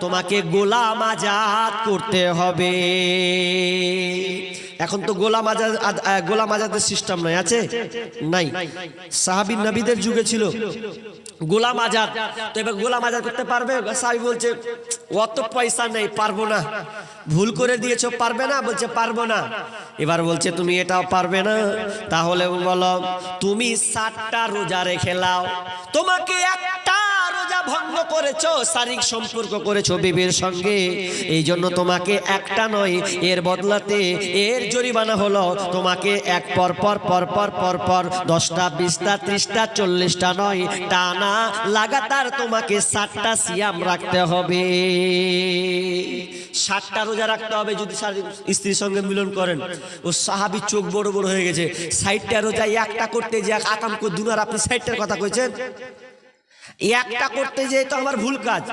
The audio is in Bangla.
তোমাকে গোলাম আজাদ করতে হবে। এখন তো গোলাম আজাদের সিস্টেম নাই, আছে নাই? সাহাবী নবীদের যুগে ছিল গোলাম আজাদ। তো এবার গোলাম আজাদ করতে পারবে? সাহাবী বলছে অত পয়সা নেই, পারবো না। ভুল করে দিয়েছো, পারবে না? বলছে পারবো না। এবার বলছে তুমি এটাও পারবে না, তাহলে বলো তুমি 60টা রোজা রেখে নাও। তোমাকে একটা রোজা ভঙ্গ করেছো, শারীরিক সম্পর্ক করেছো বিবির সঙ্গে, এই জন্য তোমাকে একটা নয়, এর বদলাতে এর জরিমানা হলো তোমাকে এক পর পর 10টা 20টা 30টা 40টা নয়, টানা লাগাতার তোমাকে 60টা সিয়াম রাখতে হবে। 60টা রোজা রাখতে হবে যদি স্ত্রীর সঙ্গে মিলন করেন। ও সাহাবী চোখ বড় বড় হয়ে গেছে। 60টা রোজা একটা করতে যে আকাম করে দুনার, আপনি 60টার কথা কইছেন? একটা করতে যে তো আমার ভুল কাজ।